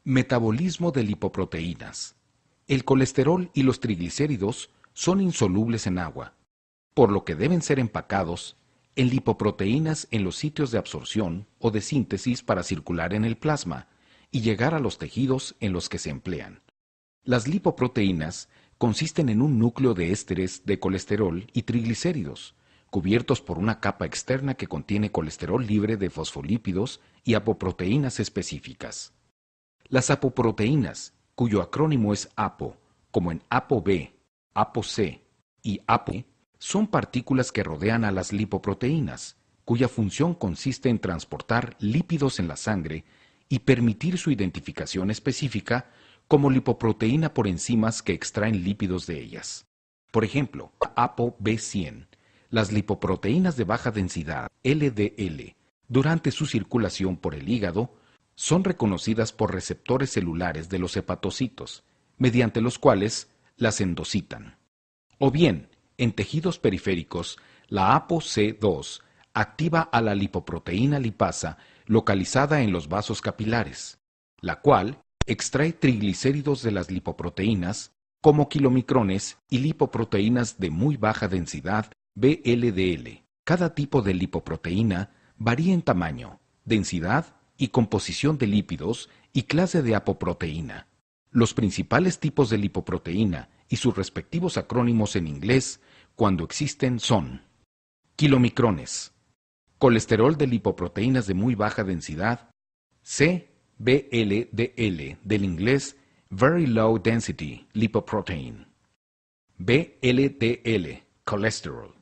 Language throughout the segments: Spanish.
Metabolismo de lipoproteínas. El colesterol y los triglicéridos son insolubles en agua, por lo que deben ser empacados en lipoproteínas en los sitios de absorción o de síntesis para circular en el plasma y llegar a los tejidos en los que se emplean. Las lipoproteínas consisten en un núcleo de ésteres de colesterol y triglicéridos, cubiertos por una capa externa que contiene colesterol libre de fosfolípidos y apoproteínas específicas. Las apoproteínas, cuyo acrónimo es APO, como en ApoB, ApoC y ApoE, son partículas que rodean a las lipoproteínas, cuya función consiste en transportar lípidos en la sangre y permitir su identificación específica como lipoproteína por enzimas que extraen lípidos de ellas. Por ejemplo, ApoB100, las lipoproteínas de baja densidad, LDL, durante su circulación por el hígado, son reconocidas por receptores celulares de los hepatocitos, mediante los cuales las endocitan. O bien, en tejidos periféricos, la ApoC2 activa a la lipoproteína lipasa localizada en los vasos capilares, la cual extrae triglicéridos de las lipoproteínas como kilomicrones y lipoproteínas de muy baja densidad, VLDL. Cada tipo de lipoproteína varía en tamaño, densidad y composición de lípidos y clase de apoproteína. Los principales tipos de lipoproteína y sus respectivos acrónimos en inglés, cuando existen, son kilomicrones, colesterol de lipoproteínas de muy baja densidad, VLDL, del inglés Very Low Density Lipoprotein, VLDL, colesterol,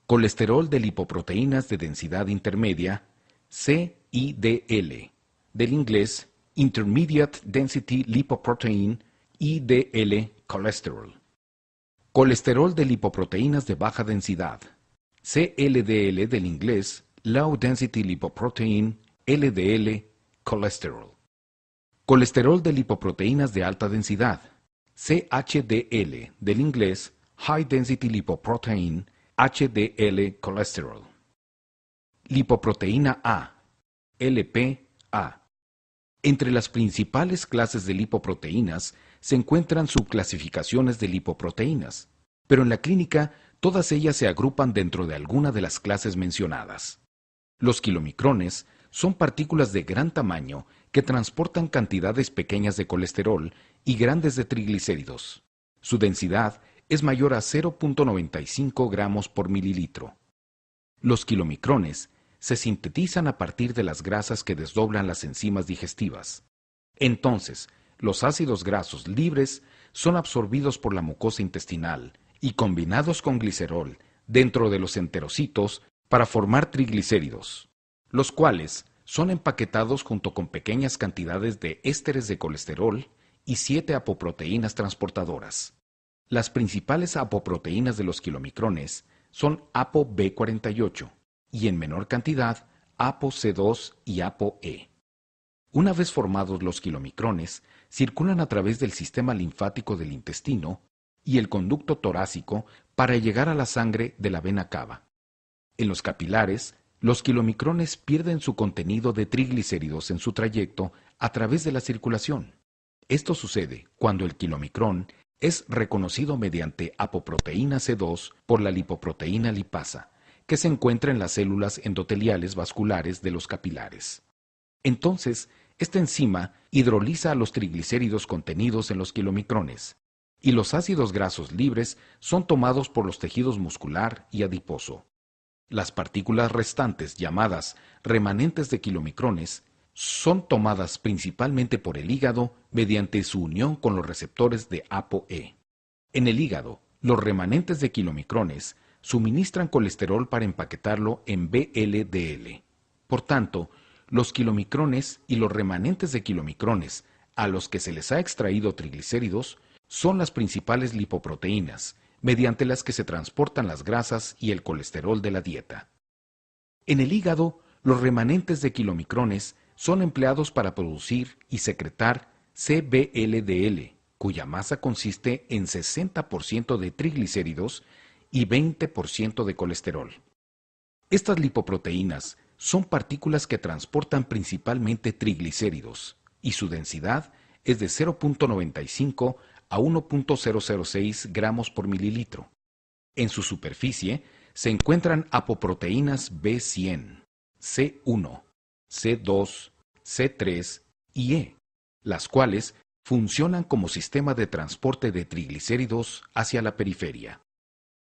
colesterol de lipoproteínas de densidad intermedia, CIDL, del inglés Intermediate Density Lipoprotein, IDL, colesterol, colesterol de lipoproteínas de baja densidad, CLDL, del inglés Low Density Lipoprotein, LDL, colesterol, colesterol de lipoproteínas de alta densidad, CHDL, del inglés High Density Lipoprotein, HDL, colesterol, lipoproteína A, LPA. Entre las principales clases de lipoproteínas se encuentran subclasificaciones de lipoproteínas, pero en la clínica todas ellas se agrupan dentro de alguna de las clases mencionadas. Los kilomicrones son partículas de gran tamaño que transportan cantidades pequeñas de colesterol y grandes de triglicéridos. Su densidad es mayor a 0.95 gramos por mililitro. Los kilomicrones se sintetizan a partir de las grasas que desdoblan las enzimas digestivas. Entonces, los ácidos grasos libres son absorbidos por la mucosa intestinal y combinados con glicerol dentro de los enterocitos para formar triglicéridos, los cuales son empaquetados junto con pequeñas cantidades de ésteres de colesterol y 7 apoproteínas transportadoras. Las principales apoproteínas de los kilomicrones son ApoB48 y en menor cantidad ApoC2 y ApoE. Una vez formados los kilomicrones, circulan a través del sistema linfático del intestino y el conducto torácico para llegar a la sangre de la vena cava. En los capilares, los kilomicrones pierden su contenido de triglicéridos en su trayecto a través de la circulación. Esto sucede cuando el kilomicrón es reconocido mediante apoproteína C2 por la lipoproteína lipasa, que se encuentra en las células endoteliales vasculares de los capilares. Entonces, esta enzima hidroliza a los triglicéridos contenidos en los kilomicrones, y los ácidos grasos libres son tomados por los tejidos muscular y adiposo. Las partículas restantes, llamadas remanentes de kilomicrones, son tomadas principalmente por el hígado mediante su unión con los receptores de ApoE. En el hígado, los remanentes de kilomicrones suministran colesterol para empaquetarlo en VLDL. Por tanto, los kilomicrones y los remanentes de kilomicrones a los que se les ha extraído triglicéridos son las principales lipoproteínas, mediante las que se transportan las grasas y el colesterol de la dieta. En el hígado, los remanentes de kilomicrones son empleados para producir y secretar CBLDL, cuya masa consiste en 60% de triglicéridos y 20% de colesterol. Estas lipoproteínas son partículas que transportan principalmente triglicéridos, y su densidad es de 0.95 a 1.006 gramos por mililitro. En su superficie se encuentran apoproteínas B100, C1, C2, C3 y E, las cuales funcionan como sistema de transporte de triglicéridos hacia la periferia.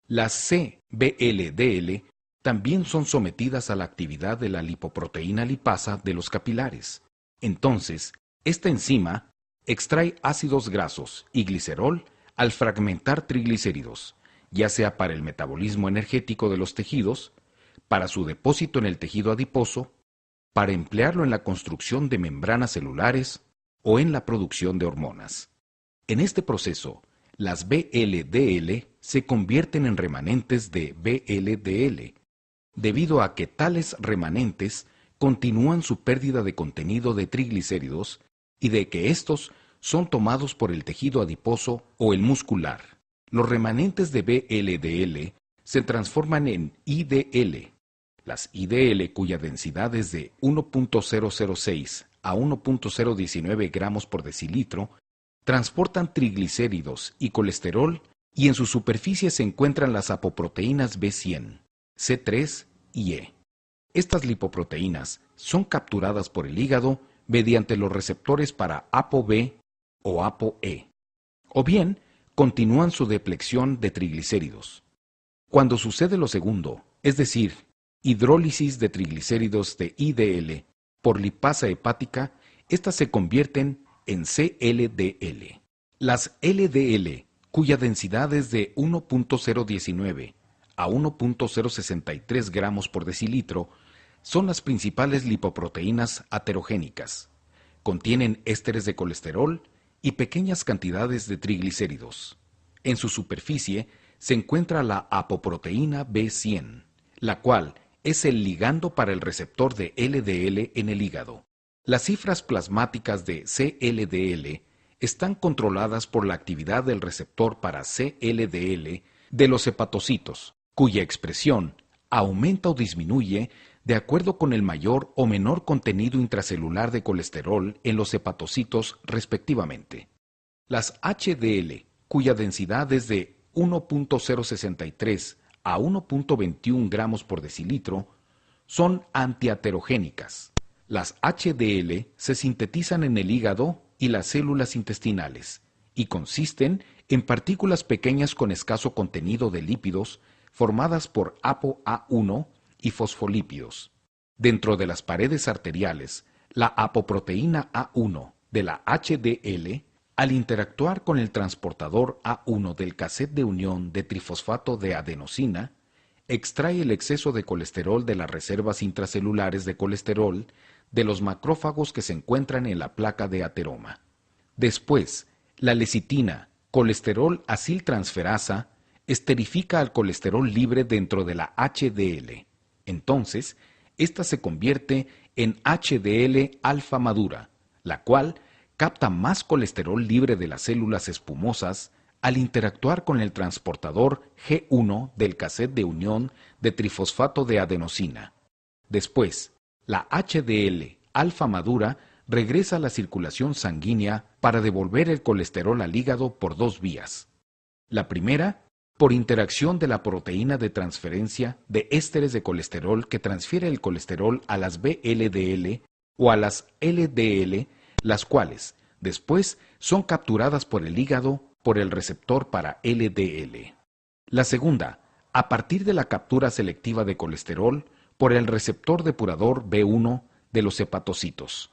Las CBLDL también son sometidas a la actividad de la lipoproteína lipasa de los capilares. Entonces, esta enzima extrae ácidos grasos y glicerol al fragmentar triglicéridos, ya sea para el metabolismo energético de los tejidos, para su depósito en el tejido adiposo, para emplearlo en la construcción de membranas celulares o en la producción de hormonas. En este proceso, las VLDL se convierten en remanentes de VLDL, debido a que tales remanentes continúan su pérdida de contenido de triglicéridos y de que estos son tomados por el tejido adiposo o el muscular. Los remanentes de VLDL se transforman en IDL. Las IDL, cuya densidad es de 1.006 a 1.019 gramos por decilitro, transportan triglicéridos y colesterol y en su superficie se encuentran las apoproteínas B100, C3 y E. Estas lipoproteínas son capturadas por el hígado mediante los receptores para ApoB o ApoE, o bien continúan su depleción de triglicéridos. Cuando sucede lo segundo, es decir, hidrólisis de triglicéridos de IDL por lipasa hepática, éstas se convierten en CLDL. Las LDL, cuya densidad es de 1.019 a 1.063 gramos por decilitro, son las principales lipoproteínas aterogénicas. Contienen ésteres de colesterol y pequeñas cantidades de triglicéridos. En su superficie se encuentra la apoproteína B100, la cual es el ligando para el receptor de LDL en el hígado. Las cifras plasmáticas de CLDL están controladas por la actividad del receptor para CLDL de los hepatocitos, cuya expresión aumenta o disminuye de acuerdo con el mayor o menor contenido intracelular de colesterol en los hepatocitos respectivamente. Las HDL, cuya densidad es de 1.063 a 1.21 gramos por decilitro, son antiaterogénicas. Las HDL se sintetizan en el hígado y las células intestinales y consisten en partículas pequeñas con escaso contenido de lípidos formadas por ApoA1 y fosfolípidos. Dentro de las paredes arteriales, la apoproteína A1 de la HDL, al interactuar con el transportador A1 del cassette de unión de trifosfato de adenosina, extrae el exceso de colesterol de las reservas intracelulares de colesterol de los macrófagos que se encuentran en la placa de ateroma. Después, la lecitina, colesterol aciltransferasa, esterifica al colesterol libre dentro de la HDL. Entonces, ésta se convierte en HDL alfa madura, la cual capta más colesterol libre de las células espumosas al interactuar con el transportador G1 del cassette de unión de trifosfato de adenosina. Después, la HDL alfa madura regresa a la circulación sanguínea para devolver el colesterol al hígado por dos vías. La primera, por interacción de la proteína de transferencia de ésteres de colesterol que transfiere el colesterol a las VLDL o a las LDL, las cuales, después, son capturadas por el hígado por el receptor para LDL. La segunda, a partir de la captura selectiva de colesterol por el receptor depurador B1 de los hepatocitos.